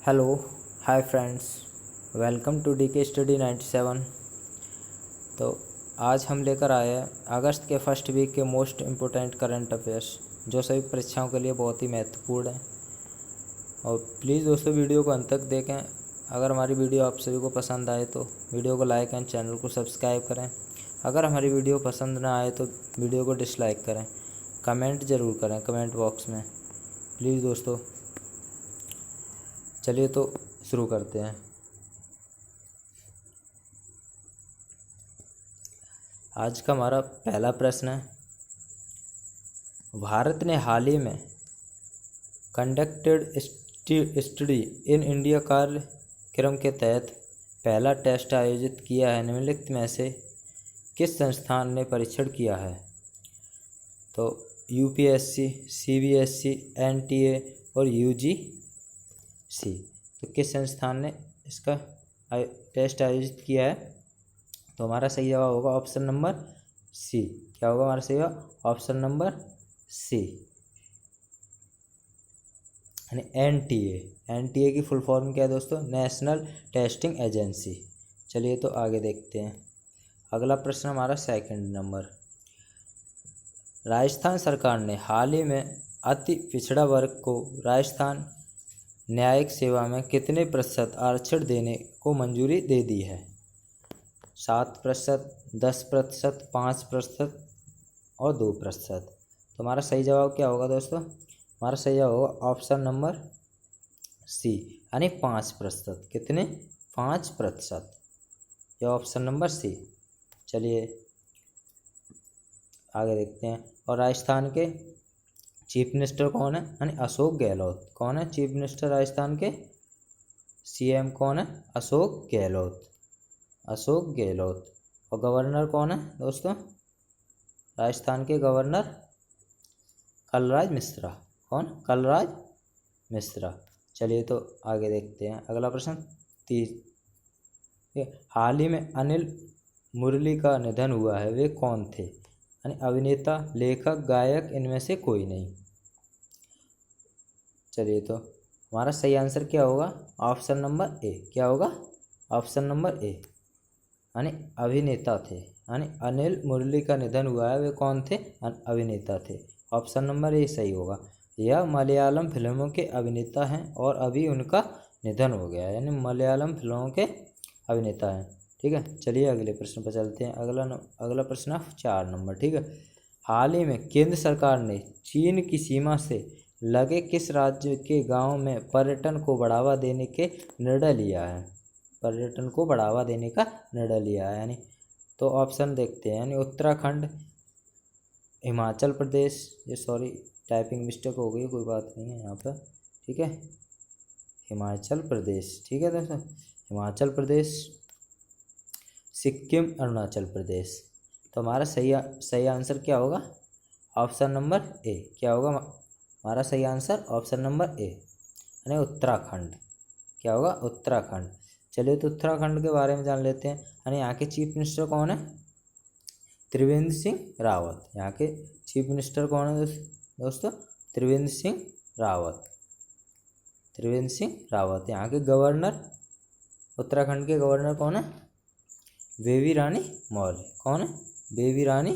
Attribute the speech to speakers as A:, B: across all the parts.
A: Hello hi friends, welcome to DK study 97। तो आज हम लेकर आए हैं अगस्त के फर्स्ट वीक के मोस्ट इम्पोर्टेंट करंट अफेयर्स, जो सभी परीक्षाओं के लिए बहुत ही महत्वपूर्ण है। और प्लीज़ दोस्तों, वीडियो को अंत तक देखें। अगर हमारी वीडियो आप सभी को पसंद आए तो वीडियो को लाइक एंड चैनल को सब्सक्राइब करें। अगर हमारी वीडियो पसंद ना आए तो वीडियो को डिसलाइक करें। कमेंट ज़रूर करें कमेंट बॉक्स में, प्लीज़ दोस्तों। चलिए तो शुरू करते हैं। आज का हमारा पहला प्रश्न है, भारत ने हाल ही में कंडक्टेड स्टडी इन इंडिया कार्यक्रम के तहत पहला टेस्ट आयोजित किया है। निम्नलिखित में से किस संस्थान ने परीक्षण किया है? तो यूपीएससी, सीबीएसई, एनटीए और यूजीसी। तो किस संस्थान ने इसका टेस्ट आयोजित किया है? तो हमारा सही जवाब होगा ऑप्शन नंबर सी। क्या होगा हमारा सही जवाब? ऑप्शन नंबर सी, यानी एनटीए। एनटीए की फुल फॉर्म क्या है दोस्तों? National testing agency. चलिए तो आगे देखते हैं। अगला प्रश्न हमारा सेकंड नंबर, राजस्थान सरकार ने हाल ही में अति पिछड़ा वर्ग को राजस्थान न्यायिक सेवा में कितने प्रतिशत आरक्षण देने को मंजूरी दे दी है? 7%, 10%, 5% और 2%। तो हमारा सही जवाब क्या होगा दोस्तों? हमारा सही जवाब होगा ऑप्शन नंबर सी, यानी 5%। कितने? 5%। यह ऑप्शन नंबर सी। चलिए आगे देखते हैं। और राजस्थान के चीफ मिनिस्टर कौन है? यानी अशोक गहलोत। कौन है चीफ मिनिस्टर राजस्थान के? सीएम कौन है? अशोक गहलोत। अशोक गहलोत। और गवर्नर कौन है दोस्तों? राजस्थान के गवर्नर कलराज मिश्रा। कौन? कलराज मिश्रा। चलिए तो आगे देखते हैं। अगला प्रश्न 30। हाल ही में अनिल मुरली का निधन हुआ है, वे कौन थे? यानी अभिनेता, लेखक, गायक, इनमें से कोई नहीं। चलिए तो हमारा सही आंसर क्या होगा? ऑप्शन नंबर ए। क्या होगा? ऑप्शन नंबर ए, यानी अभिनेता थे। यानी अनिल मुरली का निधन हुआ है, वे कौन थे? अभिनेता थे। ऑप्शन नंबर ए सही होगा। यह मलयालम फिल्मों के अभिनेता हैं और अभी उनका निधन हो गया है, यानी मलयालम फिल्मों के अभिनेता हैं। ठीक है, चलिए अगले प्रश्न पर चलते हैं। अगला प्रश्न 4 नंबर। ठीक है, हाल ही में केंद्र सरकार ने चीन की सीमा से लगे किस राज्य के गांव में पर्यटन को बढ़ावा देने के निर्णय लिया है? पर्यटन को बढ़ावा देने का निर्णय लिया है, यानी तो ऑप्शन देखते हैं। यानी उत्तराखंड, हिमाचल प्रदेश, ये सॉरी टाइपिंग मिस्टेक हो गई, कोई बात नहीं है यहाँ पर। ठीक है, हिमाचल प्रदेश। ठीक है दोस्तों, हिमाचल प्रदेश, सिक्किम, अरुणाचल प्रदेश। तो हमारा सही आंसर क्या होगा? ऑप्शन नंबर ए। क्या होगा हमारा सही आंसर? ऑप्शन नंबर ए, यानी उत्तराखंड। क्या होगा? उत्तराखंड। चलिए तो उत्तराखंड के बारे में जान लेते हैं। यानी यहाँ के चीफ मिनिस्टर कौन है? त्रिवेंद्र सिंह रावत। यहाँ के चीफ मिनिस्टर कौन है दोस्तों? त्रिवेंद्र सिंह रावत। त्रिवेंद्र सिंह रावत। यहाँ के गवर्नर, उत्तराखंड के गवर्नर कौन है? बेबी रानी मौर्य। कौन है? बेबी रानी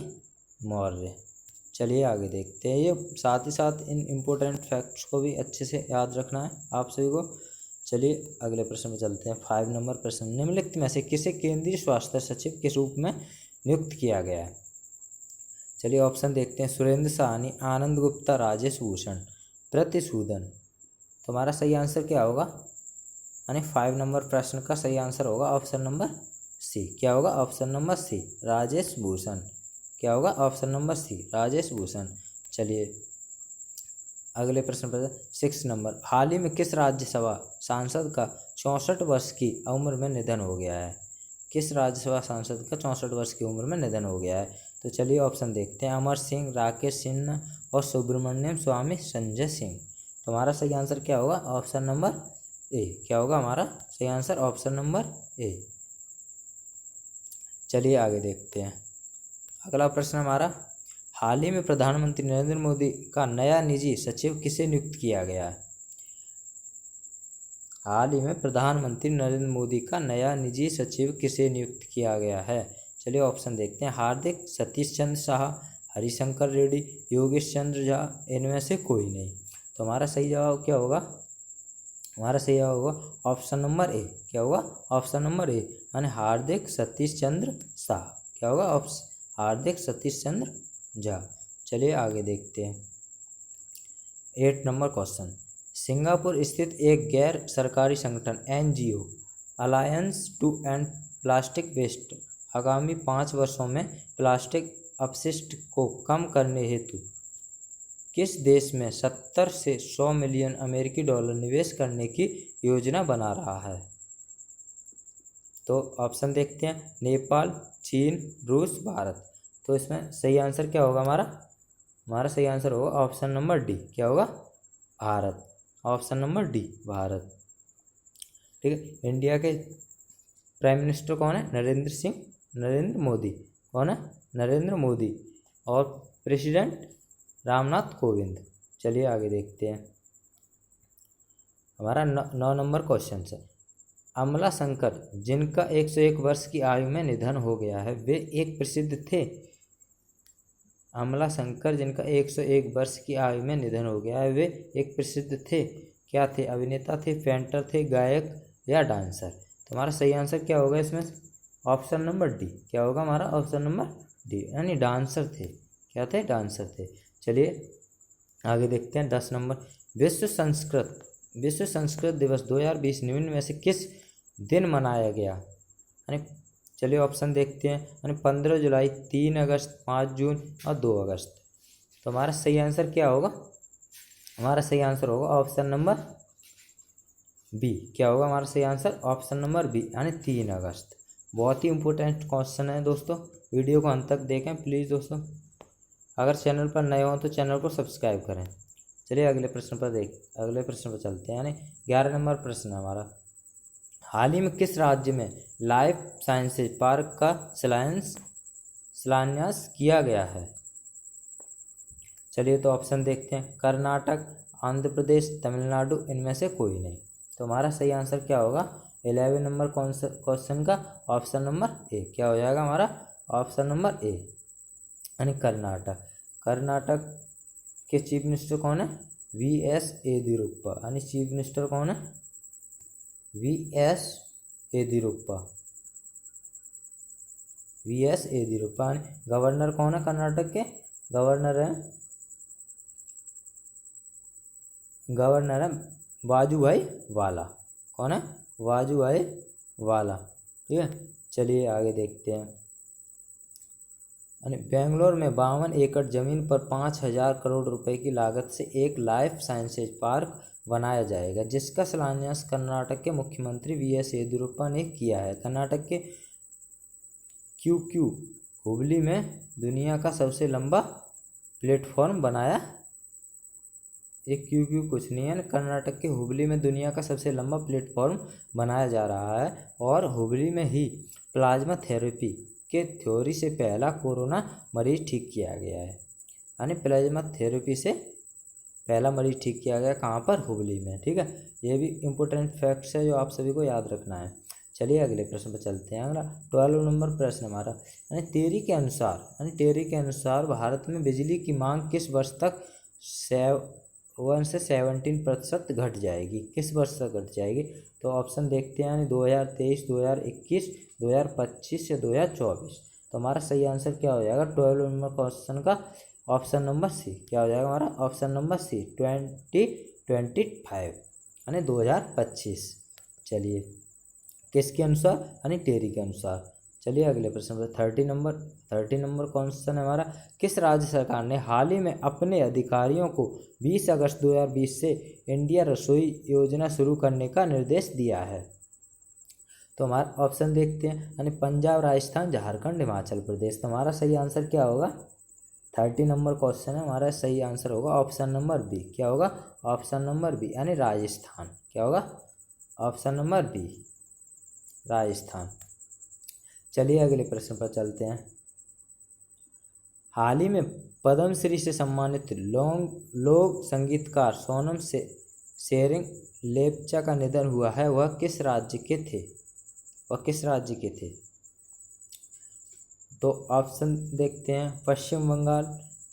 A: मौर्य। चलिए आगे देखते हैं। ये साथ ही साथ इन इम्पोर्टेंट फैक्ट्स को भी अच्छे से याद रखना है आप सभी को। चलिए अगले प्रश्न में चलते हैं। 5 नंबर प्रश्न, निम्नलिखित में से किसे केंद्रीय स्वास्थ्य सचिव के रूप में नियुक्त किया गया है? चलिए ऑप्शन देखते हैं। सुरेंद्र साहनी, आनंद गुप्ता, राजेश भूषण, प्रीति सूदन। तो हमारा सही आंसर क्या होगा? यानी 5 नंबर प्रश्न का सही आंसर होगा ऑप्शन नंबर सी। क्या होगा? Option number C, Rajesh Bhushan. क्या होगा? Option number C, Rajesh Bhushan. चलिए अगले प्रश्न पर 6 नंबर, हाल ही में किस राज्यसभा सांसद का 64 वर्ष की उम्र में निधन हो गया है? किस राज्यसभा सांसद का 64 वर्ष की उम्र में निधन हो गया है? तो चलिए ऑप्शन देखते हैं। अमर सिंह, राकेश सिन्हा और सुब्रमण्यम स्वामी संजय सिंह। तो हमारा सही आंसर क्या होगा? ऑप्शन नंबर ए। क्या होगा हमारा सही आंसर? ऑप्शन नंबर ए। चलिए आगे देखते हैं। अगला प्रश्न हमारा, हाल ही में प्रधानमंत्री नरेंद्र मोदी का नया निजी सचिव किसे नियुक्त किया गया है? हाल ही में प्रधानमंत्री नरेंद्र मोदी का नया निजी सचिव किसे नियुक्त किया गया है? चलिए ऑप्शन देखते हैं। हार्दिक, सतीश चंद्र शाह, हरिशंकर रेड्डी, योगेश चंद्र झा, इनमें से कोई नहीं। तो हमारा सही जवाब क्या होगा? हमारा सही जवाब होगा ऑप्शन नंबर ए। क्या होगा? ऑप्शन नंबर ए, यानी हार्दिक सतीश चंद्र शाह। क्या होगा? ऑप्शन हार्दिक सतीश चंद्र झा। चलिए आगे देखते हैं। 8 नंबर क्वेश्चन। सिंगापुर स्थित एक गैर सरकारी संगठन NGO alliance to end plastic waste आगामी 5 वर्षों में प्लास्टिक अपशिष्ट को कम करने हेतु किस देश में 70 से 100 मिलियन अमेरिकी डॉलर निवेश करने की योजना बना रहा है? तो ऑप्शन देखते हैं। नेपाल, चीन, रूस, भारत। तो इसमें सही आंसर क्या होगा हमारा सही आंसर होगा ऑप्शन नंबर डी। क्या होगा? Bharat. Option number D, Bharat. ठीक है। इंडिया के प्राइम मिनिस्टर कौन है? नरेंद्र मोदी। कौन है? नरेंद्र मोदी। और प्रेसिडेंट रामनाथ कोविंद। चलिए आगे देखते हैं। हमारा 9 नंबर क्वेश्चन है। अमला शंकर जिनका 101 वर्ष की आयु में निधन हो गया है, वे एक प्रसिद्ध थे। अमला शंकर जिनका 101 वर्ष की आयु में निधन हो गया है, वे एक प्रसिद्ध थे। क्या थे? अभिनेता थे, पेंटर थे, गायक या डांसर। तो हमारा सही आंसर क्या होगा इसमें? Option number D. क्या होगा हमारा? ऑप्शन नंबर डी, यानी डांसर थे। क्या थे? डांसर थे। चलिए आगे देखते हैं। 10 नंबर। विश्व संस्कृत दिवस 2020 निम्न में से किस दिन मनाया गया? यानी चलिए ऑप्शन देखते हैं। यानी 15 जुलाई, 3 अगस्त, 5 जून और 2 अगस्त। तो हमारा सही आंसर क्या होगा? हमारा सही आंसर होगा ऑप्शन नंबर बी। क्या होगा हमारा सही आंसर? ऑप्शन नंबर बी, यानी 3 अगस्त। बहुत ही इंपॉर्टेंट क्वेश्चन है दोस्तों, वीडियो को अंत तक देखें प्लीज़ दोस्तों। अगर चैनल पर नए हो तो चैनल को सब्सक्राइब करें। चलिए अगले प्रश्न पर चलते हैं। यानी 11 नंबर प्रश्न है हमारा। हाल ही में किस राज्य में लाइफ साइंसेज पार्क का शिलान्यास किया गया है? चलिए तो ऑप्शन देखते हैं। कर्नाटक, आंध्र प्रदेश, तमिलनाडु, इनमें से कोई नहीं। तो हमारा सही आंसर क्या होगा 11 नंबर क्वेश्चन का? ऑप्शन नंबर ए। क्या हो जाएगा हमारा? ऑप्शन नंबर ए, यानी कर्नाटक के चीफ मिनिस्टर कौन है? VS येदियुरप्पा। यानी चीफ मिनिस्टर कौन है? VS येदियुरप्पा। गवर्नर कौन है कर्नाटक के? गवर्नर है वाजुभाई वाला। कौन है? वाजुभाई वाला। ठीक है। चलिए आगे देखते हैं। बेंगलोर में 52 एकड़ जमीन पर 5,000 करोड़ रुपए की लागत से एक लाइफ साइंसेज पार्क बनाया जाएगा, जिसका शिलान्यास कर्नाटक के मुख्यमंत्री VS येदियुरप्पा ने किया है। कर्नाटक के क्यू हुबली में दुनिया का सबसे लंबा प्लेटफॉर्म बनाया। एक क्यू कुछ नहीं है। कर्नाटक के हुबली में दुनिया का सबसे लंबा प्लेटफॉर्म बनाया जा रहा है और हुबली में ही प्लाज्मा थेरेपी के थ्योरी से पहला कोरोना मरीज ठीक किया गया है। यानी प्लाज्मा थेरेपी से पहला मरीज ठीक किया गया कहाँ पर? हुबली में। ठीक है। ये भी इम्पोर्टेंट फैक्ट्स है जो आप सभी को याद रखना है। चलिए अगले प्रश्न पर चलते हैं। अगला 12 नंबर प्रश्न हमारा। यानी टेरी के अनुसार भारत में बिजली की मांग किस वर्ष तक 7 से 17% घट जाएगी? किस वर्ष तक घट जाएगी? तो ऑप्शन देखते हैं। यानी 2023, 2021, 2025 या 2024। तो हमारा सही आंसर क्या हो जाएगा 12 नंबर क्वेश्चन का? Option number C. क्या हो जाएगा हमारा? ऑप्शन नंबर सी, 2025, यानी 2025। चलिए किसके अनुसार? यानी टेरी के अनुसार। चलिए अगले प्रश्न पर 30 नंबर क्वेश्चन है हमारा। किस राज्य सरकार ने हाल ही में अपने अधिकारियों को 20 अगस्त 2020 से इंडिया रसोई योजना शुरू करने का निर्देश दिया है? तो हमारा ऑप्शन देखते हैं। यानी पंजाब, राजस्थान, झारखंड, हिमाचल प्रदेश। तो हमारा सही आंसर क्या होगा? 30 नंबर क्वेश्चन है हमारा, सही आंसर होगा ऑप्शन नंबर बी। क्या होगा? ऑप्शन नंबर बी, यानी राजस्थान। क्या होगा? Option number B, Rajasthan. चलिए अगले प्रश्न पर चलते हैं। हाल ही में पद्मश्री से सम्मानित लोक संगीतकार शेरिंग लेप्चा का निधन हुआ है वह किस राज्य के थे? वह किस राज्य के थे? तो ऑप्शन देखते हैं, पश्चिम बंगाल,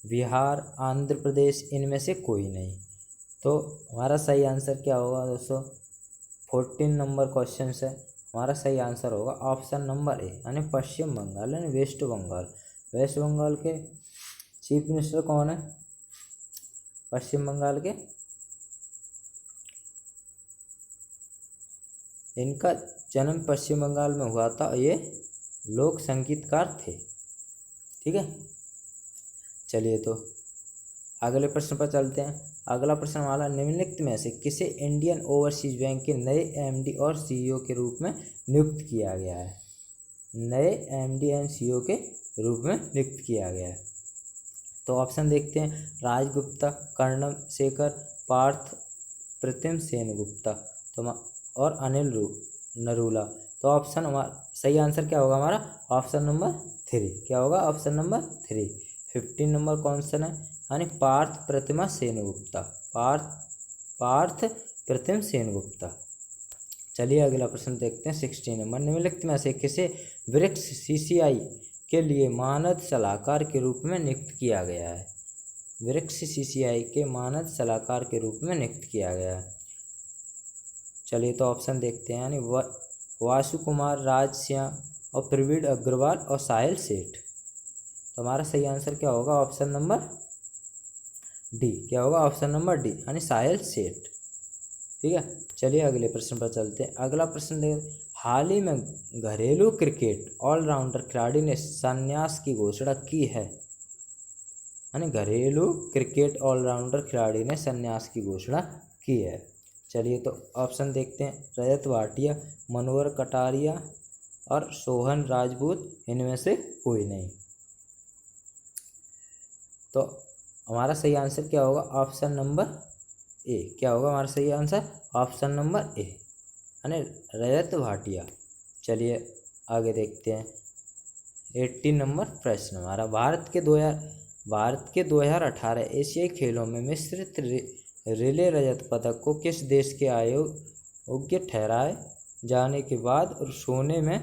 A: बिहार, आंध्र प्रदेश, इनमें से कोई नहीं। तो हमारा सही आंसर क्या होगा दोस्तों? 14 नंबर क्वेश्चन है, हमारा सही आंसर होगा ऑप्शन नंबर ए, यानी पश्चिम बंगाल यानी वेस्ट बंगाल। वेस्ट बंगाल के चीफ मिनिस्टर कौन है? पश्चिम बंगाल के, इनका जन्म पश्चिम बंगाल में हुआ था, ये लोक संगीतकार थे। ठीक है, चलिए तो अगले प्रश्न पर चलते हैं। अगला प्रश्न हमारा, निम्नलिखित में से किसे इंडियन ओवरसीज बैंक के नए एमडी और सीईओ के रूप में नियुक्त किया गया है? नए एमडी एंड सीईओ के रूप में नियुक्त किया गया है। तो ऑप्शन देखते हैं, राज गुप्ता, कर्णम शेखर, पार्थ प्रतिम सेन गुप्ता तो और अनिल नरूला। तो ऑप्शन हमारा सही आंसर क्या होगा? हमारा ऑप्शन नंबर 3। क्या होगा? Option number 3। 15 नंबर क्वेश्चन है, यानी पार्थ प्रतिमा सेनगुप्ता, पार्थ प्रतिम सेनगुप्ता। चलिए अगला प्रश्न देखते हैं, 16 नंबर, निम्नलिखित में से किसे ब्रिक्स सीसीआई के लिए मानद सलाहकार के रूप में नियुक्त किया गया है? ब्रिक्स सीसीआई के मानद सलाहकार के रूप में नियुक्त किया गया है। चलिए तो ऑप्शन देखते हैं, यानी वासु कुमार, राज सिंह और प्रवीण अग्रवाल और साहिल सेठ। तो हमारा सही आंसर क्या होगा? Option number D. क्या होगा? ऑप्शन नंबर डी, यानी साहिल सेठ। ठीक है, चलिए अगले प्रश्न पर चलते हैं। अगला प्रश्न देखिए, हाल ही में घरेलू क्रिकेट ऑलराउंडर खिलाड़ी ने संन्यास की घोषणा की है, यानी घरेलू क्रिकेट ऑलराउंडर खिलाड़ी ने संन्यास की घोषणा की है। चलिए तो ऑप्शन देखते हैं, रजत भाटिया, मनोहर कटारिया और सोहन राजपूत, इनमें से कोई नहीं। तो हमारा सही आंसर क्या होगा? ऑप्शन नंबर ए। क्या होगा हमारा सही आंसर? ऑप्शन नंबर ए, यानी रजत भाटिया। चलिए आगे देखते हैं, 18 नंबर प्रश्न हमारा, भारत के 2018 एशियाई खेलों में मिश्रित रिले रजत पदक को किस देश के योग्य ठहराए जाने के बाद सोने में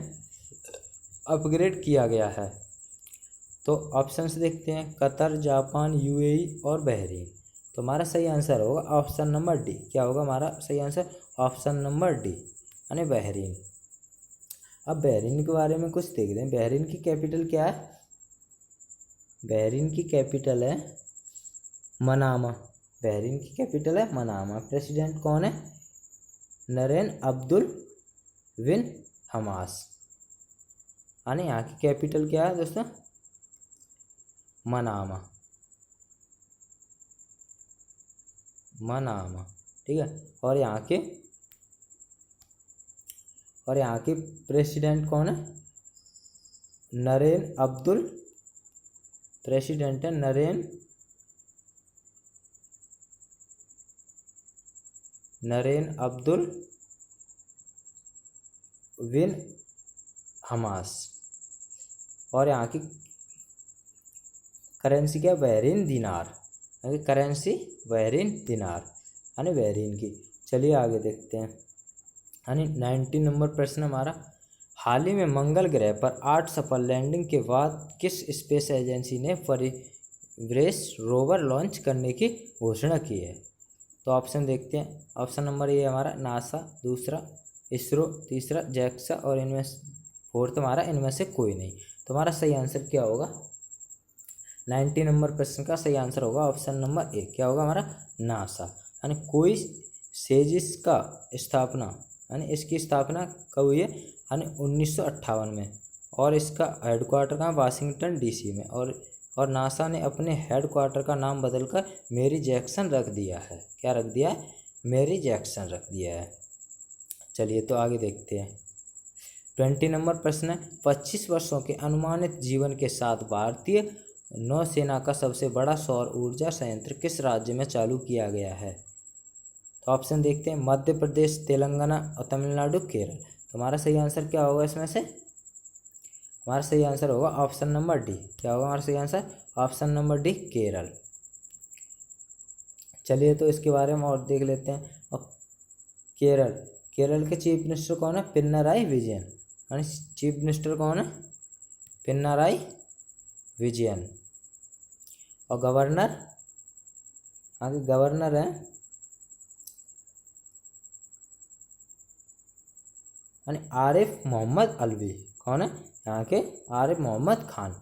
A: अपग्रेड किया गया है? तो ऑप्शंस देखते हैं, कतर, जापान, यूएई और बहरीन। तो हमारा सही आंसर होगा ऑप्शन नंबर डी। क्या होगा हमारा सही आंसर? ऑप्शन नंबर डी, यानी बहरीन। अब बहरीन के बारे में कुछ देखते हैं। बहरीन की कैपिटल क्या है? बहरीन की कैपिटल है मनामा। बहरीन की कैपिटल है मनामा। प्रेसिडेंट कौन है? नरेन अब्दुल बिन हमास, यानी यहाँ की कैपिटल क्या है दोस्तों? मनामा। ठीक है, और यहाँ के प्रेसिडेंट कौन है? नरेन अब्दुल, प्रेसिडेंट है नरेन अब्दुल बिन हमास, और यहाँ की करेंसी क्या? बहरीन दिनार, करेंसी बहरीन दिनार, यानी बहरीन की। चलिए आगे देखते हैं, यानी 19 नंबर प्रश्न हमारा, हाल ही में मंगल ग्रह पर 8 सफल लैंडिंग के बाद किस स्पेस एजेंसी ने परिवेश रोवर लॉन्च करने की घोषणा की है? तो ऑप्शन देखते हैं, ऑप्शन नंबर ए हमारा नासा, दूसरा इसरो, तीसरा जैक्सा और इनमें फोर्थ हमारा इनमें से कोई नहीं। तो हमारा सही आंसर क्या होगा? 90 नंबर प्रश्न का सही आंसर होगा ऑप्शन नंबर ए। क्या होगा हमारा? नासा, यानी कोई सेजिस का स्थापना, यानी इसकी स्थापना कब हुई है? यानी 1958 में, और इसका हेडक्वार्टर कहाँ? वाशिंगटन डीसी में, और नासा ने अपने हेडक्वार्टर का नाम बदलकर मेरी जैक्सन रख दिया है। क्या रख दिया है? मेरी जैक्सन रख दिया है। चलिए तो आगे देखते हैं, 20 नंबर प्रश्न है, 25 वर्षों के अनुमानित जीवन के साथ भारतीय नौसेना का सबसे बड़ा सौर ऊर्जा संयंत्र किस राज्य में चालू किया गया है? तो ऑप्शन देखते हैं, मध्य प्रदेश, तेलंगाना और तमिलनाडु, केरल। तो हमारा सही आंसर क्या होगा इसमें से? हमारा सही आंसर होगा ऑप्शन नंबर डी। क्या होगा हमारा सही answer? Option number D, Kerala. चलिए तो इसके बारे में और देख लेते हैं। और केरल के चीफ मिनिस्टर कौन है? पिनाराई विजयन। यानी चीफ मिनिस्टर कौन है? पिनाराई विजयन। और गवर्नर, आगे गवर्नर है यानी आरिफ मोहम्मद अलवी। कौन है यहाँ के? आरिफ मोहम्मद खान।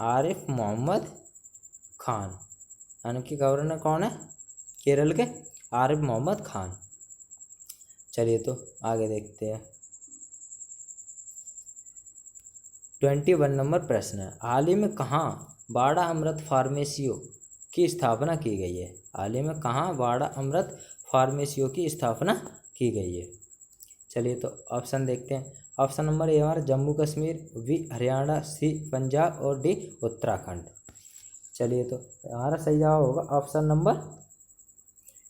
A: आरिफ मोहम्मद खान यानी कि गवर्नर कौन है केरल के? आरिफ मोहम्मद खान। चलिए तो आगे देखते हैं। 21 नंबर प्रश्न है, हाल ही में कहाँ वाड़ा अमृत फार्मेसियों की स्थापना की गई है? हाल ही में कहाँ वाड़ा अमृत फार्मेसियों की स्थापना की गई है? चलिए तो ऑप्शन देखते हैं। ऑप्शन नंबर ए हमारा जम्मू कश्मीर, बी हरियाणा, सी पंजाब और डी उत्तराखंड। चलिए तो हमारा सही जवाब होगा ऑप्शन नंबर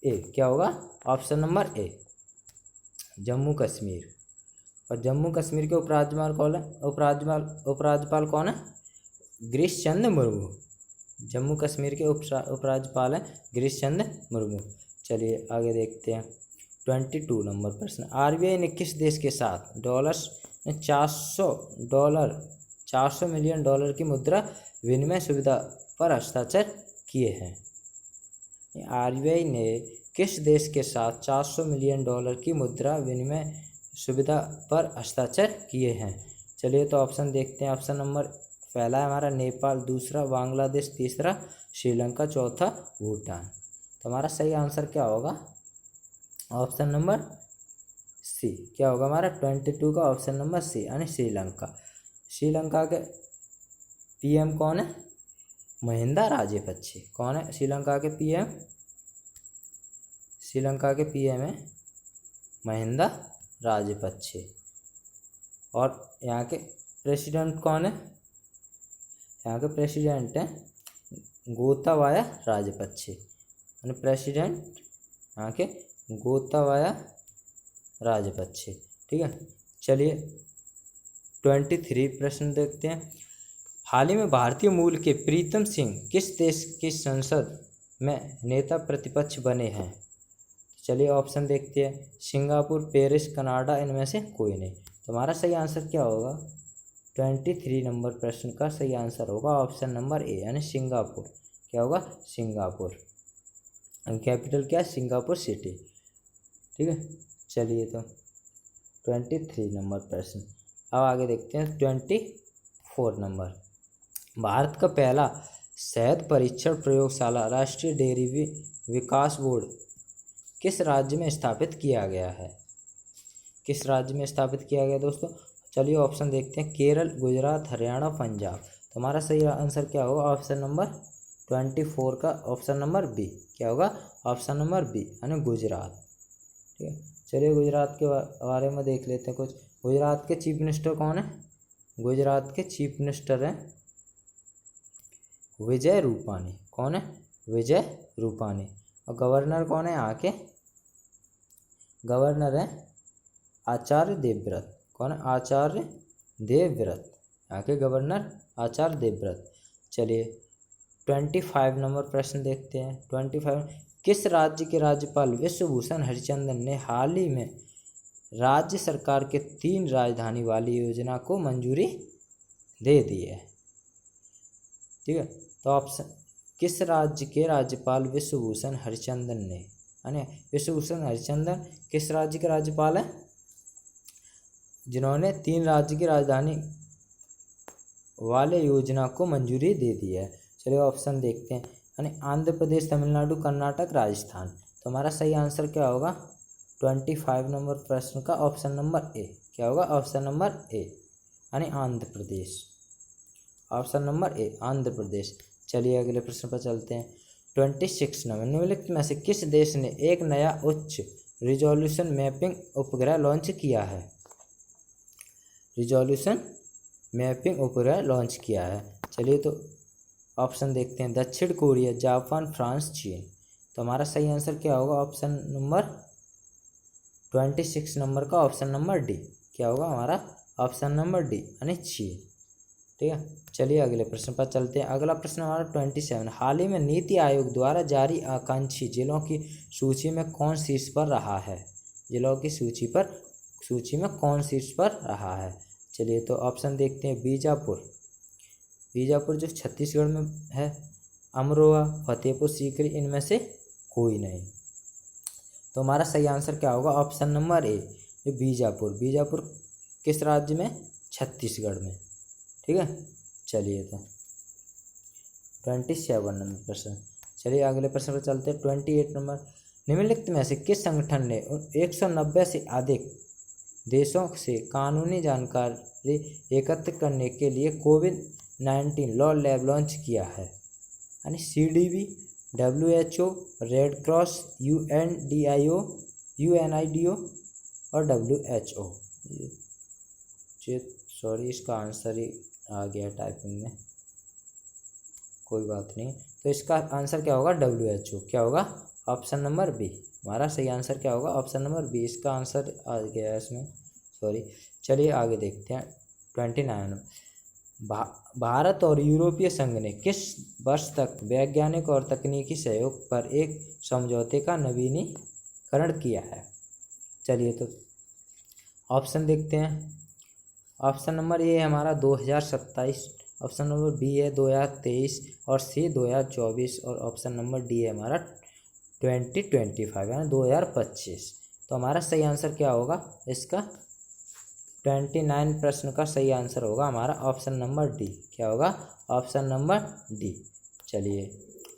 A: ए। क्या होगा? ऑप्शन नंबर ए, जम्मू कश्मीर। और जम्मू कश्मीर के उपराज्यपाल कौन है? उपराज्यपाल कौन है? गिरीश चंद्र मुर्मू। जम्मू कश्मीर के उपराज्यपाल हैं गिरीश चंद्र मुर्मू। चलिए आगे देखते हैं। 22 नंबर प्रश्न, आरबीआई ने किस देश के साथ $400 मिलियन की मुद्रा विनिमय सुविधा पर हस्ताक्षर किए हैं? आरबीआई ने किस देश के साथ $400 मिलियन की मुद्रा विनिमय सुविधा पर हस्ताक्षर किए हैं? चलिए तो ऑप्शन देखते हैं। ऑप्शन नंबर पहला है हमारा नेपाल, दूसरा बांग्लादेश, तीसरा श्रीलंका, चौथा भूटान। तो हमारा सही आंसर क्या होगा? Option number C. क्या होगा हमारा 22 का ऑप्शन नंबर सी यानी श्रीलंका। श्रीलंका के पीएम कौन है? महिंदा राजपक्षे। कौन है श्रीलंका के पीएम? श्रीलंका के पीएम है महिंदा राजपक्षे। और यहाँ के प्रेसिडेंट कौन है? यहाँ के प्रेसिडेंट हैं गोताबाया राजपक्षे। यानी प्रेसिडेंट यहाँ के गोताबाया राजपक्षे। ठीक है। चलिए 23 प्रश्न देखते हैं। हाल ही में भारतीय मूल के प्रीतम सिंह किस देश की संसद में नेता प्रतिपक्ष बने हैं? चलिए ऑप्शन देखते हैं। सिंगापुर, पेरिस, कनाडा, इनमें से कोई नहीं। तो हमारा सही आंसर क्या होगा? 23 नंबर प्रश्न का सही आंसर होगा ऑप्शन नंबर ए यानी सिंगापुर। क्या होगा? सिंगापुर। कैपिटल क्या है? Singapore city. ठीक है। चलिए तो 23 नंबर प्रश्न। अब आगे देखते हैं 24 नंबर। भारत का पहला शहद परीक्षण प्रयोगशाला राष्ट्रीय डेयरी विकास बोर्ड किस राज्य में स्थापित किया गया है? किस राज्य में स्थापित किया गया दोस्तों? चलिए ऑप्शन देखते हैं। केरल, गुजरात, हरियाणा, पंजाब। तो हमारा सही आंसर क्या होगा? ऑप्शन नंबर 24 का ऑप्शन नंबर बी। क्या होगा? ऑप्शन नंबर बी यानी गुजरात। ठीक है। चलिए गुजरात के बारे में देख लेते हैं कुछ। गुजरात के चीफ मिनिस्टर कौन है? गुजरात के चीफ मिनिस्टर हैं विजय रूपानी। कौन है? विजय रूपानी। और गवर्नर कौन है यहाँ के? गवर्नर है आचार्य देवव्रत। कौन है? आचार्य देवव्रत। यहाँ के गवर्नर आचार्य देवव्रत। चलिए 25 नंबर प्रश्न देखते हैं। 25, किस राज्य के राज्यपाल विश्वभूषण हरिचंदन ने हाल ही में राज्य सरकार के 3 राजधानी वाली योजना को मंजूरी दे दी है? ठीक है। तो ऑप्शन, किस राज्य के राज्यपाल विश्वभूषण हरिचंदन ने, यानी विश्वभूषण हरिचंदन किस राज्य के राज्यपाल हैं जिन्होंने 3 राज्य की राजधानी वाले योजना को मंजूरी दे दी है? चलिए ऑप्शन देखते हैं। यानी आंध्र प्रदेश, तमिलनाडु, कर्नाटक, राजस्थान। तो हमारा सही आंसर क्या होगा 25 नंबर प्रश्न का ऑप्शन नंबर ए? क्या होगा? ऑप्शन नंबर ए यानी आंध्र प्रदेश। ऑप्शन नंबर ए आंध्र प्रदेश। चलिए अगले प्रश्न पर चलते हैं। 26 नंबर, निम्नलिखित में से किस देश ने एक नया उच्च रिजोल्यूशन मैपिंग उपग्रह लॉन्च किया है? रिजोल्यूशन मैपिंग उपग्रह लॉन्च किया है। चलिए तो ऑप्शन देखते हैं। दक्षिण कोरिया, जापान, फ्रांस, चीन। तो हमारा सही आंसर क्या होगा? ऑप्शन नंबर 26 नंबर का ऑप्शन नंबर डी। क्या होगा हमारा? ऑप्शन नंबर डी यानी चीन। ठीक है। चलिए अगले प्रश्न पर चलते हैं। अगला प्रश्न हमारा 27, हाल ही में नीति आयोग द्वारा जारी आकांक्षी जिलों की सूची में कौन शीर्ष पर रहा है? जिलों की सूची में कौन शीर्ष पर रहा है? चलिए तो ऑप्शन देखते हैं। बीजापुर जो छत्तीसगढ़ में है, अमरोहा, फतेहपुर सीकरी, इनमें से कोई नहीं। तो हमारा सही आंसर क्या होगा? ऑप्शन नंबर ए, जो बीजापुर किस राज्य में? छत्तीसगढ़ में। ठीक है। चलिए तो 27 नंबर प्रश्न। चलिए अगले प्रश्न पर चलते हैं। 28 नंबर, निम्नलिखित में से किस संगठन ने 190 से अधिक देशों से कानूनी जानकारी एकत्र करने के लिए कोविड-19 लॉ लैब लॉन्च किया है? यानी CDB, WHO, red cross, UNIDO और WHO। सॉरी, इसका आंसर ही आ गया टाइपिंग में, कोई बात नहीं। तो इसका आंसर क्या होगा? WHO। क्या होगा? Option number B. हमारा सही आंसर क्या होगा? ऑप्शन नंबर बी, इसका आंसर आ गया है इसमें, सॉरी। चलिए आगे देखते हैं। 29, भारत और यूरोपीय संघ ने किस वर्ष तक वैज्ञानिक और तकनीकी सहयोग पर एक समझौते का नवीनीकरण किया है? चलिए तो ऑप्शन देखते हैं। ऑप्शन नंबर ए हमारा 2027, ऑप्शन नंबर बी है 2023 और सी 2024 और ऑप्शन नंबर डी है हमारा 2025 यानी 2025। तो हमारा सही आंसर क्या होगा इसका? 29 प्रश्न का सही आंसर होगा हमारा ऑप्शन नंबर डी। क्या होगा? Option number D. चलिए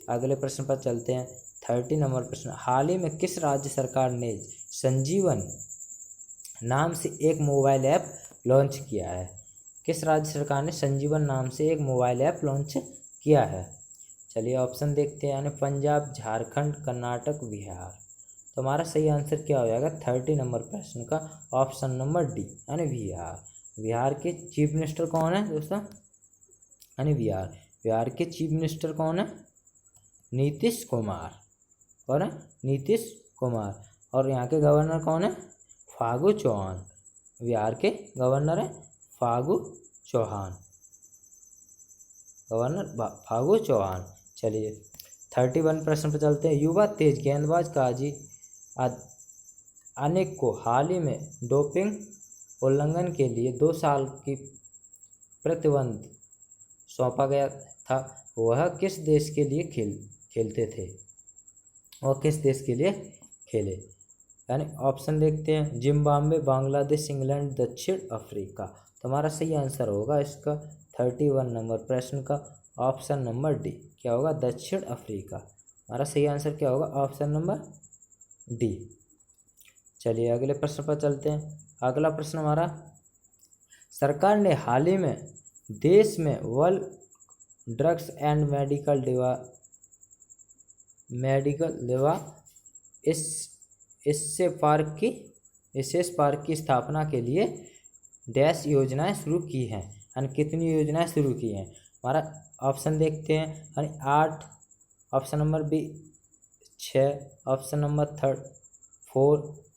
A: अगले प्रश्न पर चलते हैं। 30 नंबर प्रश्न, हाल ही में किस राज्य सरकार ने संजीवन नाम से एक मोबाइल ऐप लॉन्च किया है? किस राज्य सरकार ने संजीवन नाम से एक मोबाइल ऐप लॉन्च किया है? चलिए ऑप्शन देखते हैं। यानी पंजाब, झारखंड, कर्नाटक, बिहार। तो हमारा सही आंसर क्या हो जाएगा 30 नंबर प्रश्न का? ऑप्शन नंबर डी यानी बिहार। बिहार के चीफ मिनिस्टर कौन है दोस्तों? यानी बिहार के चीफ मिनिस्टर कौन है? नीतीश कुमार। कौन है? नीतीश कुमार। और यहाँ के गवर्नर कौन है? फागू चौहान। बिहार के गवर्नर है फागू चौहान, गवर्नर फागू चौहान। चलिए 31 प्रश्न पर चलते हैं। युवा तेज गेंदबाज काजी अनेक को हाल ही में डोपिंग उल्लंघन के लिए 2 साल की प्रतिबंध सौंपा गया था। वह किस देश के लिए खेलते थे? वह किस देश के लिए खेले? यानी ऑप्शन देखते हैं। जिम्बाब्वे, बांग्लादेश, इंग्लैंड, दक्षिण अफ्रीका। तो हमारा सही आंसर होगा इसका 31 नंबर प्रश्न का ऑप्शन नंबर डी। क्या होगा? दक्षिण अफ्रीका। हमारा सही आंसर क्या होगा? Option number D. चलिए अगले प्रश्न पर चलते हैं। अगला प्रश्न हमारा, सरकार ने हाल ही में देश में वर्ल्ड ड्रग्स एंड मेडिकल दवा इससे पार्क की स्थापना के लिए डैश योजनाएं शुरू की हैं। यानी कितनी योजनाएं शुरू की हैं? हमारा ऑप्शन देखते हैं। यानी 8, option number B 6, option number 4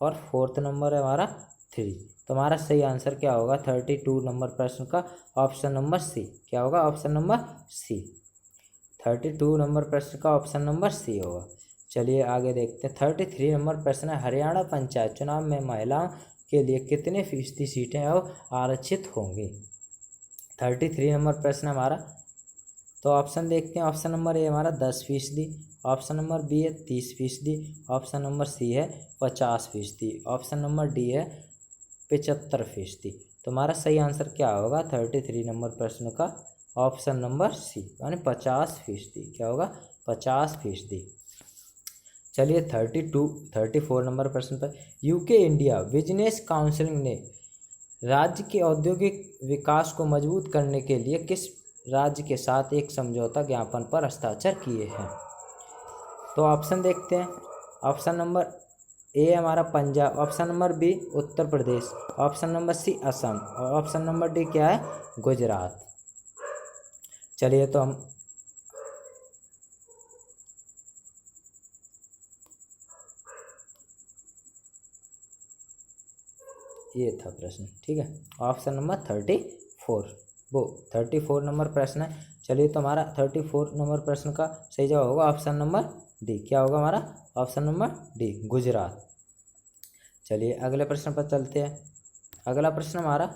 A: और 4th नंबर है हमारा 3। तो हमारा सही आंसर क्या होगा 32 नंबर प्रश्न का? Option number C. क्या होगा? ऑप्शन नंबर सी। 32 नंबर प्रश्न का ऑप्शन नंबर सी होगा। चलिए आगे देखते हैं। 33 नंबर प्रश्न है, हरियाणा पंचायत चुनाव में महिलाओं के लिए कितने फीसदी सीटें अब आरक्षित होंगी? 33 नंबर प्रश्न हमारा। तो ऑप्शन देखते हैं। ऑप्शन नंबर ए हमारा 10%, ऑप्शन नंबर बी है 30%, ऑप्शन नंबर सी है 50%, ऑप्शन नंबर डी है 75%। तो हमारा सही आंसर क्या होगा 33 नंबर प्रश्न का? ऑप्शन नंबर सी यानी 50%। क्या होगा? 50%। चलिए 34 नंबर प्रश्न पर, यूके इंडिया बिजनेस काउंसिल ने राज्य के औद्योगिक विकास को मजबूत करने के लिए किस राज्य के साथ एक समझौता ज्ञापन पर हस्ताक्षर किए हैं? तो ऑप्शन देखते हैं। ऑप्शन नंबर ए हमारा Punjab, option number B Uttar Pradesh, option number सी असम और ऑप्शन नंबर डी क्या है? गुजरात। चलिए तो हम ये था प्रश्न। ठीक है, ऑप्शन नंबर 34। वो 34 नंबर प्रश्न है। चलिए तो हमारा 34 नंबर प्रश्न का सही जवाब होगा ऑप्शन नंबर डी। क्या होगा हमारा ऑप्शन नंबर डी, गुजरात। चलिए अगले प्रश्न पर चलते हैं। अगला प्रश्न हमारा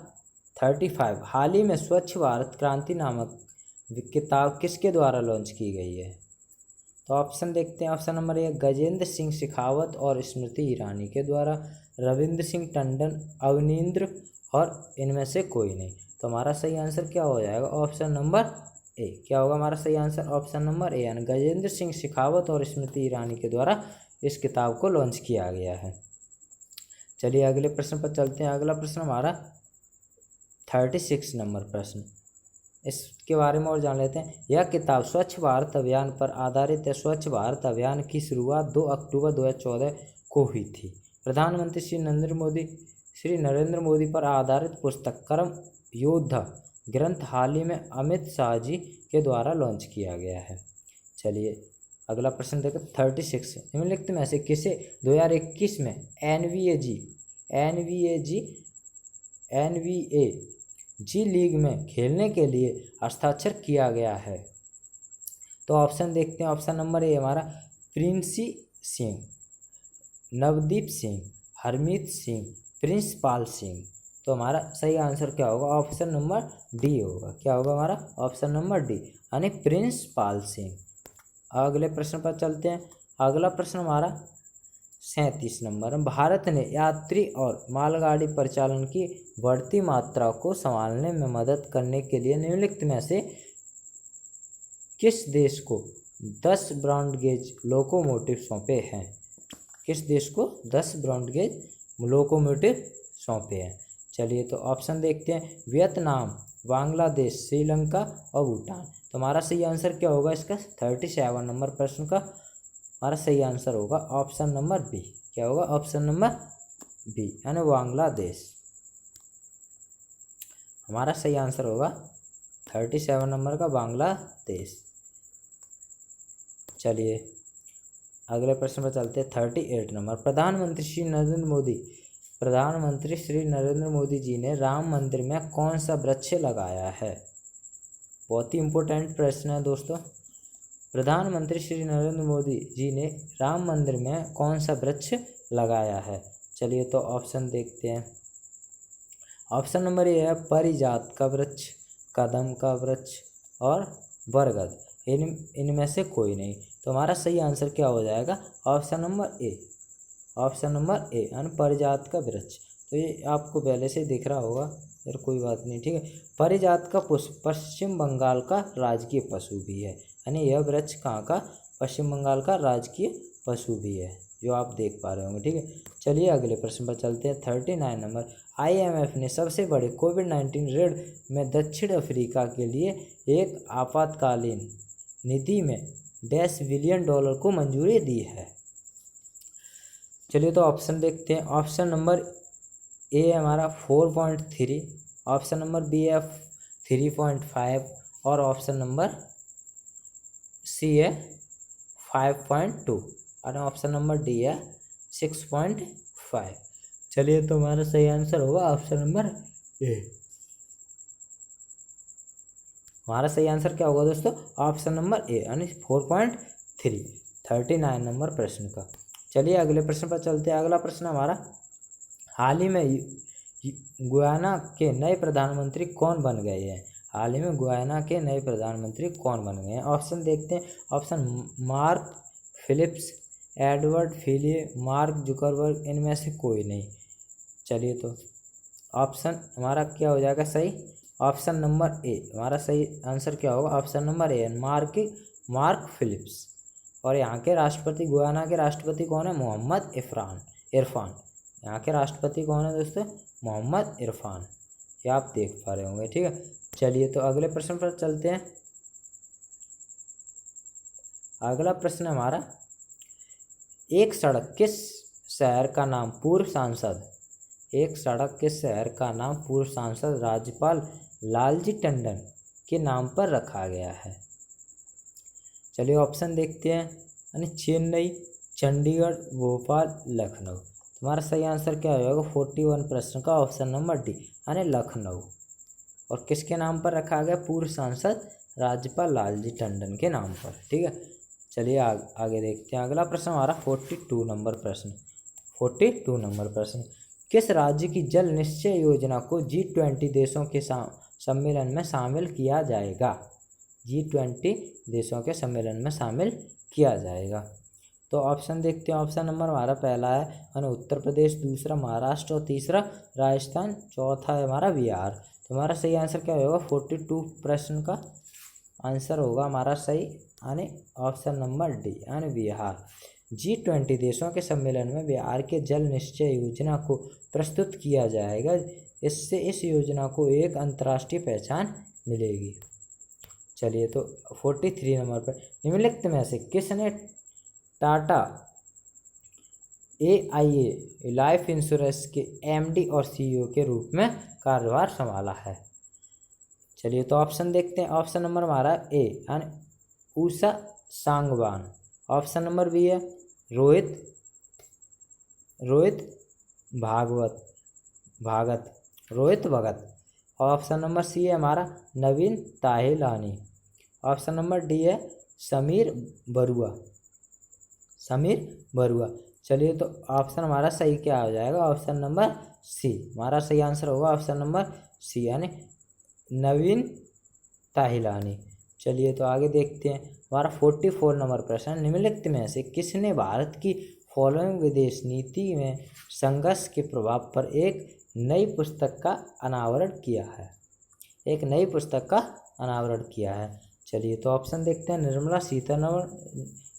A: 35, हाल ही में स्वच्छ भारत क्रांति नामक किताब किसके द्वारा लॉन्च की गई है? तो ऑप्शन देखते हैं। ऑप्शन नंबर ए गजेंद्र सिंह शेखावत और स्मृति ईरानी के द्वारा, रविंद्र सिंह टंडन, अवनींद्र और इनमें से कोई नहीं। तो हमारा सही आंसर क्या हो जाएगा? ऑप्शन नंबर ए। क्या होगा हमारा सही आंसर? ऑप्शन नंबर ए, यानी गजेंद्र सिंह शेखावत और स्मृति ईरानी के द्वारा इस किताब को लॉन्च किया गया है। चलिए अगले प्रश्न पर चलते हैं। अगला प्रश्न हमारा 36 नंबर प्रश्न, इसके बारे में और जान लेते हैं। यह किताब स्वच्छ भारत अभियान पर आधारित है। स्वच्छ भारत अभियान की शुरुआत 2 अक्टूबर 2014 को हुई थी। प्रधानमंत्री श्री नरेंद्र मोदी पर आधारित पुस्तक कर्म योद्धा ग्रंथ हाल ही में अमित शाह जी के द्वारा लॉन्च किया गया है। चलिए अगला प्रश्न देखो 36, निम्नलिखित में से किसे 2021 में एनवीए जी लीग में खेलने के लिए हस्ताक्षर किया गया है? तो ऑप्शन देखते हैं। ऑप्शन नंबर ए हमारा प्रिंसी सिंह, नवदीप सिंह, हरमीत सिंह, प्रिंसपाल सिंह। तो हमारा सही आंसर क्या होगा? ऑप्शन नंबर डी होगा। क्या होगा हमारा? ऑप्शन नंबर डी, यानी प्रिंसपाल सिंह। अगले प्रश्न पर चलते हैं। अगला प्रश्न हमारा 37 नंबर, भारत ने यात्री और मालगाड़ी परिचालन की बढ़ती मात्रा को संभालने में मदद करने के लिए निम्नलिखित में से किस देश को 10 ब्रॉड गेज लोकोमोटिव सौंपे हैं? किस देश को 10 ब्रॉड गेज लोकोमोटिव सौंपे हैं? चलिए तो ऑप्शन देखते हैं। वियतनाम, बांग्लादेश, श्रीलंका और भूटान। तो हमारा सही आंसर क्या होगा इसका? 37 नंबर प्रश्न का हमारा सही आंसर होगा ऑप्शन नंबर बी। क्या होगा? ऑप्शन नंबर बी, यानी बांग्लादेश। हमारा सही आंसर होगा 37 नंबर का बांग्लादेश। चलिए अगले प्रश्न पर चलते हैं। 38 नंबर, प्रधानमंत्री श्री नरेंद्र मोदी जी ने राम मंदिर में कौन सा वृक्ष लगाया है? बहुत ही इम्पोर्टेंट प्रश्न है दोस्तों। प्रधानमंत्री श्री नरेंद्र मोदी जी ने राम मंदिर में कौन सा वृक्ष लगाया है? चलिए तो ऑप्शन देखते हैं। ऑप्शन नंबर ए है पारिजात का वृक्ष, कदम का वृक्ष और बरगद। इनमें से कोई नहीं। तो हमारा सही आंसर क्या हो जाएगा? ऑप्शन नंबर ए। ऑप्शन नंबर ए, यानी पारिजात का वृक्ष। तो ये आपको पहले से दिख रहा होगा, यार कोई बात नहीं, ठीक है। पारिजात का पुष्प पश्चिम बंगाल का राजकीय पशु भी है, यानी यह वृक्ष कहाँ का? पश्चिम बंगाल का राजकीय पशु भी है, जो आप देख पा रहे होंगे, ठीक है। चलिए अगले प्रश्न पर चलते हैं। 39 नंबर, IMF ने सबसे बड़े कोविड-19 ऋण में दक्षिण अफ्रीका के लिए एक आपातकालीन निधि में $10 बिलियन को मंजूरी दी है। चलिए तो ऑप्शन देखते हैं। ऑप्शन नंबर ए हमारा 4.3, ऑप्शन नंबर बी है 3.5 और ऑप्शन नंबर सी है 5.2 और ऑप्शन नंबर डी है 6.5। चलिए तो हमारा सही आंसर होगा ऑप्शन नंबर ए। हमारा सही आंसर क्या होगा दोस्तों? ऑप्शन नंबर ए, यानी 4.3। 39 नंबर प्रश्न का। चलिए अगले प्रश्न पर चलते हैं। अगला प्रश्न हमारा, हाल ही में गुयाना के नए प्रधानमंत्री कौन बन गए हैं? हाल ही में गुयाना के नए प्रधानमंत्री कौन बन गए हैं? ऑप्शन देखते हैं। ऑप्शन मार्क फिलिप्स, एडवर्ड फिलिए, मार्क जुकरबर्ग, इनमें से कोई नहीं। चलिए तो ऑप्शन हमारा क्या हो जाएगा सही? Option number A. हमारा सही आंसर क्या होगा? Option number A, Mark Phillips. और यहाँ के राष्ट्रपति, गुयाना के राष्ट्रपति कौन है? मोहम्मद इरफान। यहाँ के राष्ट्रपति कौन है दोस्तों? मोहम्मद इरफान। ये आप देख पा रहे होंगे, ठीक है। चलिए तो अगले प्रश्न पर चलते हैं। अगला प्रश्न हमारा, एक सड़क किस शहर का नाम पूर्व सांसद राज्यपाल लालजी टंडन के नाम पर रखा गया है? चलिए ऑप्शन देखते हैं। यानी चेन्नई, चंडीगढ़, भोपाल, लखनऊ। तुम्हारा सही आंसर क्या हो जाएगा? 41 प्रश्न का ऑप्शन नंबर डी, यानी लखनऊ। और किसके नाम पर रखा गया? पूर्व सांसद राज्यपाल लालजी टंडन के नाम पर। ठीक है, चलिए आगे देखते हैं। अगला प्रश्न हमारा 42 नंबर प्रश्न। 42 नंबर प्रश्न, किस राज्य की जल निश्चय योजना को G20 देशों के सम्मेलन में शामिल किया जाएगा? G20 देशों के सम्मेलन में शामिल किया जाएगा। तो ऑप्शन देखते हैं। ऑप्शन नंबर हमारा पहला है उत्तर प्रदेश, दूसरा महाराष्ट्र और तीसरा राजस्थान, चौथा है हमारा बिहार। तो हमारा सही आंसर क्या होगा? 42 प्रश्न का आंसर होगा हमारा सही यानी ऑप्शन नंबर डी यानी बिहार। G20 देशों के सम्मेलन में बिहार के जल निश्चय योजना को प्रस्तुत किया जाएगा। इससे इस योजना को एक अंतर्राष्ट्रीय पहचान मिलेगी। चलिए तो 43 नंबर पर, निम्नलिखित में से किसने टाटा AIA लाइफ इंश्योरेंस के MD और CEO के रूप में कार्यभार संभाला है? चलिए तो ऑप्शन देखते हैं। ऑप्शन नंबर हमारा ए यानी Usha Sangwan, option number B है रोहित भगत, ऑप्शन नंबर सी है हमारा नवीन ताहिलानी, ऑप्शन नंबर डी है समीर बरुआ। चलिए तो ऑप्शन हमारा सही क्या हो जाएगा? ऑप्शन नंबर सी हमारा सही आंसर होगा, ऑप्शन नंबर सी यानी नवीन ताहिलानी। चलिए तो आगे देखते हैं। हमारा 44 नंबर प्रश्न, निम्नलिखित में से किसने भारत की फॉलोइंग विदेश नीति में संघर्ष के प्रभाव पर एक नई पुस्तक का अनावरण किया है? एक नई पुस्तक का अनावरण किया है। चलिए तो ऑप्शन देखते हैं। निर्मला सीतारमण,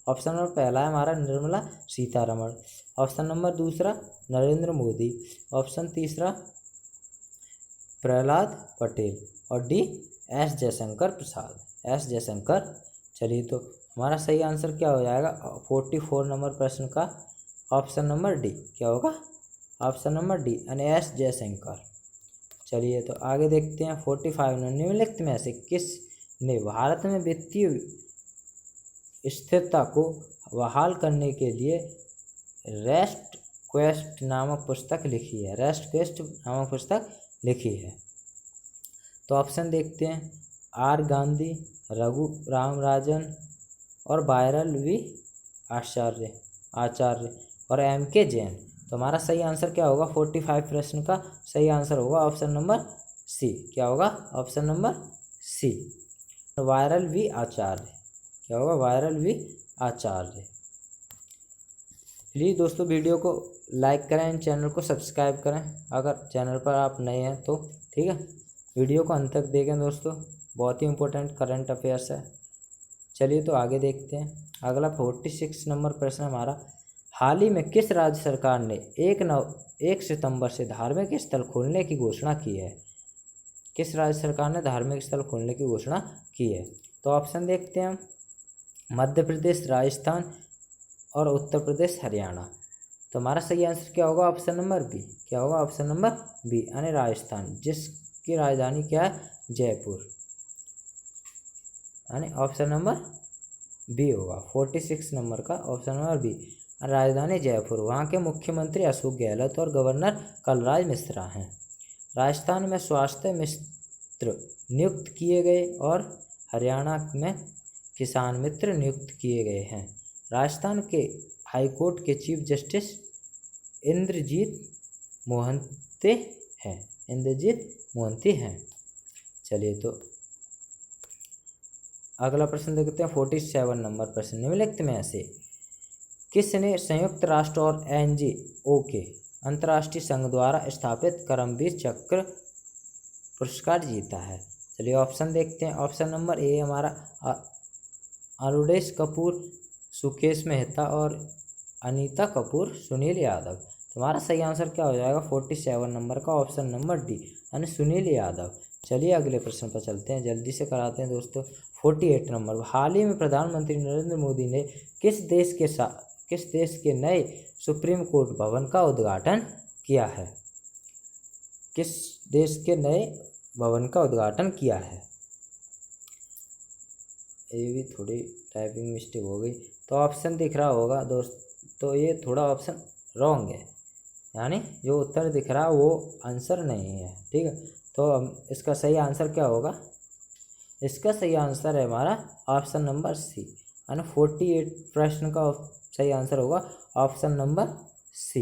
A: ऑप्शन नंबर पहला है हमारा निर्मला सीतारमण, ऑप्शन नंबर दूसरा नरेंद्र मोदी, ऑप्शन तीसरा प्रहलाद पटेल और डी एस जयशंकर। चलिए तो हमारा सही आंसर क्या हो जाएगा 44 नंबर प्रश्न का? ऑप्शन नंबर डी क्या होगा? ऑप्शन नंबर डी यानी एस जयशंकर। चलिए तो आगे देखते हैं। 45 निम्नलिखित में से किसने भारत में वित्तीय स्थिरता को बहाल करने के लिए रेस्ट क्वेस्ट नामक पुस्तक लिखी है? तो ऑप्शन देखते हैं। आर गांधी, रघु राम राजन और वायरल वी आचार्य और MK जैन। तो हमारा सही आंसर क्या होगा? 45 प्रश्न का सही आंसर होगा ऑप्शन नंबर सी। क्या होगा? Option number C Viral V Acharya. क्या होगा? वायरल वी आचार्य। प्लीज़ दोस्तों वीडियो को लाइक करें, चैनल को सब्सक्राइब करें अगर चैनल पर आप नए हैं तो। ठीक है, वीडियो को अंत तक देखें दोस्तों, बहुत ही इंपॉर्टेंट करंट अफेयर्स है। चलिए तो आगे देखते हैं। अगला 46 नंबर प्रश्न हमारा, हाल ही में किस राज्य सरकार ने 1 सितंबर से धार्मिक स्थल खोलने की घोषणा की है? किस राज्य सरकार ने धार्मिक स्थल खोलने की घोषणा की है? तो ऑप्शन देखते हैं। मध्य प्रदेश, राजस्थान और उत्तर प्रदेश, हरियाणा। तो हमारा सही आंसर क्या होगा? Option number B. क्या होगा? ऑप्शन नंबर बी यानी राजस्थान, जिसकी राजधानी क्या है? जयपुर, यानी ऑप्शन नंबर बी होगा 46 नंबर का ऑप्शन नंबर बी, राजधानी जयपुर। वहाँ के मुख्यमंत्री अशोक गहलोत और गवर्नर कलराज मिश्रा हैं। राजस्थान में स्वास्थ्य मित्र नियुक्त किए गए और हरियाणा में किसान मित्र नियुक्त किए गए हैं। राजस्थान के हाईकोर्ट के चीफ जस्टिस इंद्रजीत मोहंती हैं। चलिए तो अगला प्रश्न देखते हैं। 47 नंबर प्रश्न, निम्नलिखित में से किसने संयुक्त राष्ट्र और NGO के अंतर्राष्ट्रीय संघ द्वारा स्थापित करमवीर चक्र पुरस्कार जीता है? चलिए ऑप्शन देखते हैं। ऑप्शन नंबर ए हमारा अरुणेश कपूर, सुकेश मेहता और अनीता कपूर, सुनील यादव। तुम्हारा सही आंसर क्या हो जाएगा 47 नंबर का? ऑप्शन नंबर डी यानी सुनील यादव। चलिए अगले प्रश्न पर चलते हैं, जल्दी से कराते हैं दोस्तों। 48 नंबर, हाल ही में प्रधानमंत्री नरेंद्र मोदी ने किस देश के नए सुप्रीम कोर्ट भवन का उद्घाटन किया है? किस देश के नए भवन का उद्घाटन किया है? ये भी थोड़ी टाइपिंग मिस्टेक हो गई, तो ऑप्शन दिख रहा होगा दोस्त, तो ये थोड़ा ऑप्शन रॉन्ग है, यानी जो उत्तर दिख रहा है वो आंसर नहीं है। ठीक है, तो इसका सही आंसर क्या होगा? इसका सही आंसर है हमारा ऑप्शन नंबर सी, यानी 48 प्रश्न का सही आंसर होगा ऑप्शन नंबर सी,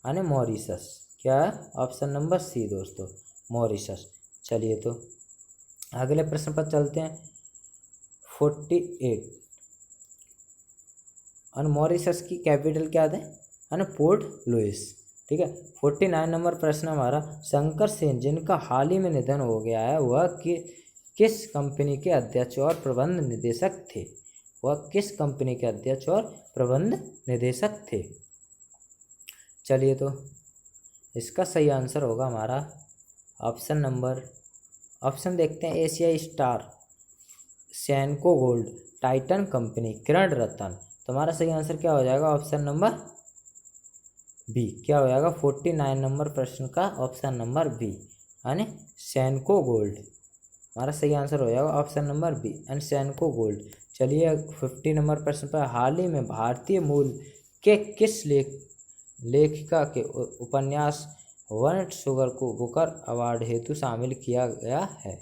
A: यानी मॉरिशस। क्या है? ऑप्शन नंबर सी दोस्तों, मॉरिशस। चलिए तो अगले प्रश्न पर चलते हैं। 48 और मॉरिशस की कैपिटल क्या है? यानी पोर्ट लुइस। ठीक है। 49 नंबर प्रश्न हमारा, शंकर सेन जिनका हाल ही में निधन हो गया है वह किस कंपनी के अध्यक्ष और प्रबंध निदेशक थे? वह किस कंपनी के अध्यक्ष और प्रबंध निदेशक थे? चलिए तो इसका सही आंसर होगा हमारा ऑप्शन देखते हैं। Asia Star, Senco Gold, Titan company, Kiran Ratan. तो हमारा सही आंसर क्या हो जाएगा? Option number B. क्या हो जाएगा? 49 नंबर प्रश्न का ऑप्शन नंबर बी, यानी सैनको गोल्ड। हमारा सही आंसर हो जाएगा option number B, and Senco Gold. चलिए 50 नंबर प्रश्न पर, हाल ही में भारतीय मूल के किस लेखिका के उपन्यास वन शुगर को बुकर अवार्ड हेतु शामिल किया गया है?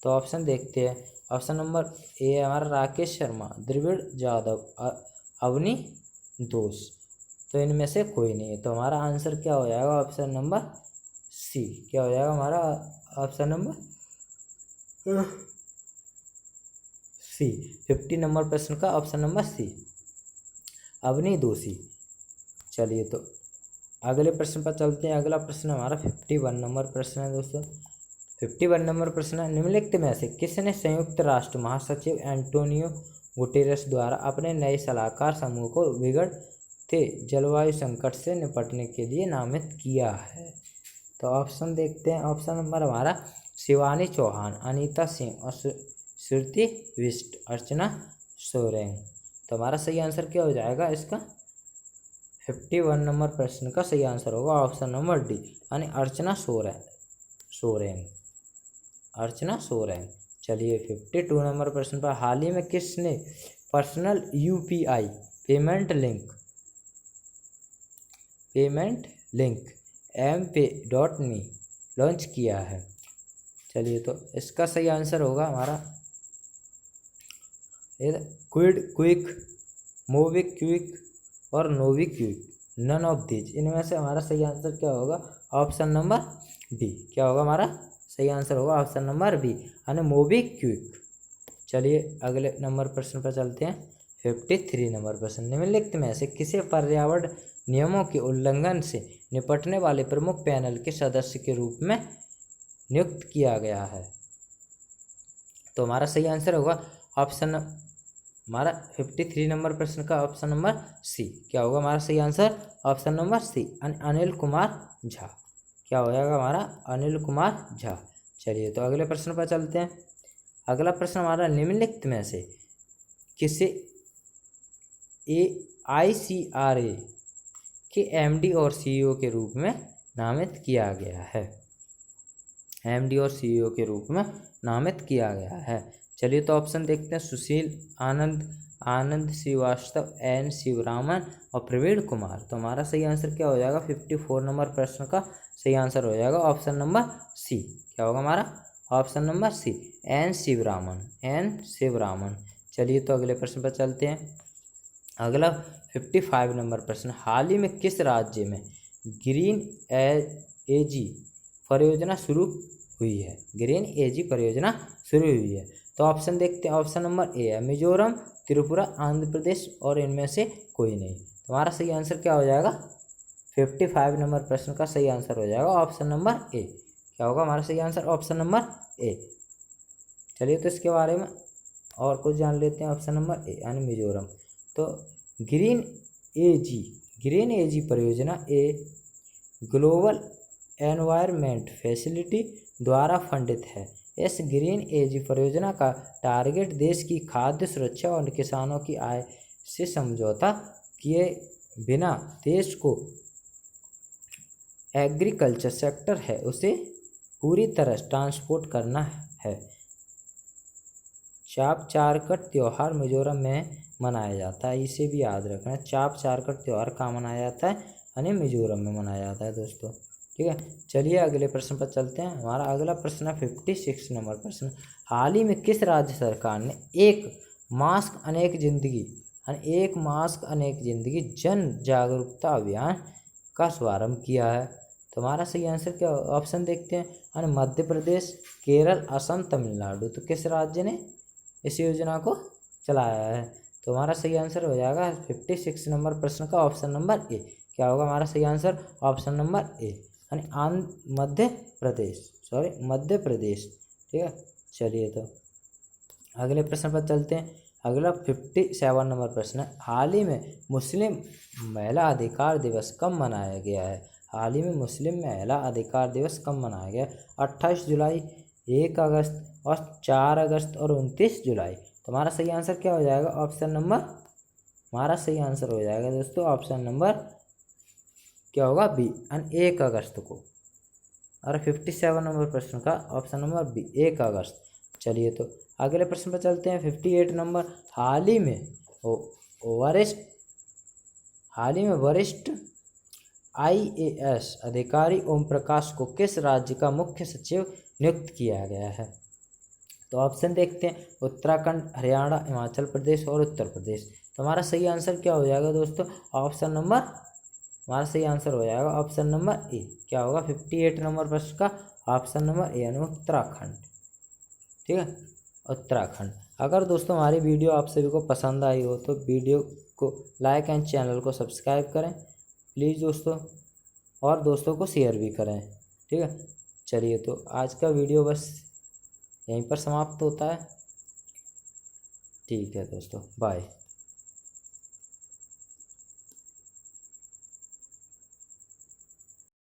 A: तो ऑप्शन देखते हैं। ऑप्शन नंबर ए हमारा राकेश शर्मा, द्रविड़ जाधव, अवनी दोष। तो इनमें से कोई नहीं है। तो हमारा आंसर क्या हो जाएगा? Option number C. क्या हो जाएगा हमारा ऑप्शन नंबर सी। 50 नंबर प्रश्न का ऑप्शन नंबर सी, अवनी दोषी। चलिए तो अगले प्रश्न पर चलते हैं। अगला प्रश्न हमारा 51 नंबर प्रश्न है दोस्तों। 51 नंबर प्रश्न, निम्नलिखित में से किसने संयुक्त राष्ट्र महासचिव एंटोनियो गुटेरेस द्वारा अपने नए सलाहकार समूह को बिगड़ते जलवायु संकट से निपटने के लिए नामित किया है? तो ऑप्शन देखते हैं। ऑप्शन नंबर हमारा शिवानी चौहान, अनीता सिंह और श्रुति विष्ट, अर्चना सोरेंग। तो हमारा सही आंसर क्या हो जाएगा? इसका 51 नंबर प्रश्न का सही आंसर होगा ऑप्शन नंबर डी, यानी अर्चना सोरेंग, अर्चना सोरेंग। चलिए 52 नंबर प्रश्न पर, हाल ही में किसने personal UPI payment link mPay.me launch किया है? चलिए तो इसका सही आंसर होगा हमारा क्विक, मोबिक्विक और नोविक्विक, नन ऑफ दीज। इनमें से हमारा सही आंसर क्या होगा? Option number B. क्या होगा हमारा सही आंसर? होगा ऑप्शन नंबर बी, यानी मोबिक्विक। चलिए अगले नंबर प्रश्न पर चलते हैं। 53 नंबर प्रश्न, निम्नलिखित में से किसे पर्यावरण नियमों के उल्लंघन से निपटने वाले प्रमुख पैनल के सदस्य के रूप में नियुक्त किया गया है? तो हमारा सही आंसर होगा ऑप्शन हमारा 53 नंबर प्रश्न का ऑप्शन नंबर सी। क्या होगा हमारा सही answer? Option number C, Anil Kumar Jha. क्या हो जाएगा हमारा? अनिल कुमार झा। चलिए तो अगले प्रश्न पर चलते हैं। अगला प्रश्न हमारा, निम्नलिखित में से किसे ICRA के MD और CEO के रूप में नामित किया गया है? MD और CEO के रूप में नामित किया गया है। चलिए तो ऑप्शन देखते हैं। सुशील आनंद श्रीवास्तव, N शिवरामन और प्रवीण कुमार। तो हमारा सही आंसर क्या हो जाएगा? 54 नंबर प्रश्न का सही आंसर हो जाएगा ऑप्शन नंबर सी। क्या होगा हमारा? Option number C, N Sivaraman. चलिए तो अगले प्रश्न पर चलते हैं। अगला 55 नंबर प्रश्न, हाल ही में किस राज्य में ग्रीन एजी परियोजना शुरू हुई है? ग्रीन एजी परियोजना शुरू हुई है। तो ऑप्शन देखते हैं। ऑप्शन नंबर ए है मिजोरम, त्रिपुरा, आंध्र प्रदेश और इनमें से कोई नहीं। तो हमारा सही आंसर क्या हो जाएगा? 55 नंबर प्रश्न का सही आंसर हो जाएगा ऑप्शन नंबर ए। क्या होगा हमारा सही आंसर? ऑप्शन नंबर ए। चलिए तो इसके बारे में और कुछ जान लेते हैं। ऑप्शन नंबर ए यानी मिजोरम। तो ग्रीन एजी परियोजना ग्लोबल एनवायरनमेंट फैसिलिटी द्वारा फंडित है। इस ग्रीन एजी परियोजना का टारगेट देश की खाद्य सुरक्षा और किसानों की आय से समझौता किए बिना देश को एग्रीकल्चर सेक्टर है उसे पूरी तरह ट्रांसपोर्ट करना है। चाप चारकट त्यौहार मिजोरम में मनाया जाता है, इसे भी याद रखना। चाप चारकट त्यौहार कहाँ मनाया जाता है? यानी मिजोरम में मनाया जाता है दोस्तों। ठीक है, चलिए अगले प्रश्न पर चलते हैं। हमारा अगला प्रश्न है 56 नंबर प्रश्न। हाल ही में किस राज्य सरकार ने एक मास्क अनेक जिंदगी जन जागरूकता अभियान का शुभारंभ किया है? तो हमारा सही आंसर क्या, ऑप्शन देखते हैं। यानी मध्य प्रदेश, केरल, असम, तमिलनाडु। तो किस राज्य ने इस योजना को चलाया है? तो हमारा सही आंसर हो जाएगा 56 नंबर प्रश्न का ऑप्शन नंबर ए। क्या होगा हमारा सही आंसर? ऑप्शन नंबर ए, यानी मध्य प्रदेश। ठीक है, चलिए तो अगले प्रश्न पर चलते हैं। अगला 57 नंबर प्रश्न है। हाल ही में मुस्लिम महिला अधिकार दिवस कब मनाया गया है? हाल ही में मुस्लिम महिला अधिकार दिवस कब मनाया गया? 28 जुलाई, 1 अगस्त और 4 अगस्त और 29 जुलाई। तो हमारा सही आंसर क्या हो जाएगा? ऑप्शन नंबर, हमारा सही आंसर हो जाएगा दोस्तों ऑप्शन नंबर क्या होगा? बी, 1 अगस्त को। और 57 नंबर प्रश्न का ऑप्शन नंबर बी, 1 अगस्त। चलिए तो अगले प्रश्न पर चलते हैं। 58 नंबर। हाल ही में वरिष्ठ IAS अधिकारी ओम प्रकाश को किस राज्य का मुख्य सचिव नियुक्त किया गया है? तो ऑप्शन देखते हैं। उत्तराखंड, हरियाणा, हिमाचल प्रदेश और उत्तर प्रदेश। तो हमारा सही आंसर क्या हो जाएगा दोस्तों? ऑप्शन नंबर, हमारा सही आंसर हो जाएगा ऑप्शन नंबर ए। क्या होगा 58 नंबर प्रश्न का ऑप्शन नंबर ए, यानी उत्तराखंड। ठीक है, उत्तराखंड। अगर दोस्तों हमारी वीडियो आप सभी को पसंद आई हो तो वीडियो को लाइक एंड चैनल को सब्सक्राइब करें प्लीज़ दोस्तों, और दोस्तों को शेयर भी करें। ठीक है, चलिए तो आज का वीडियो बस यहीं पर समाप्त होता है। ठीक है दोस्तों, बाय।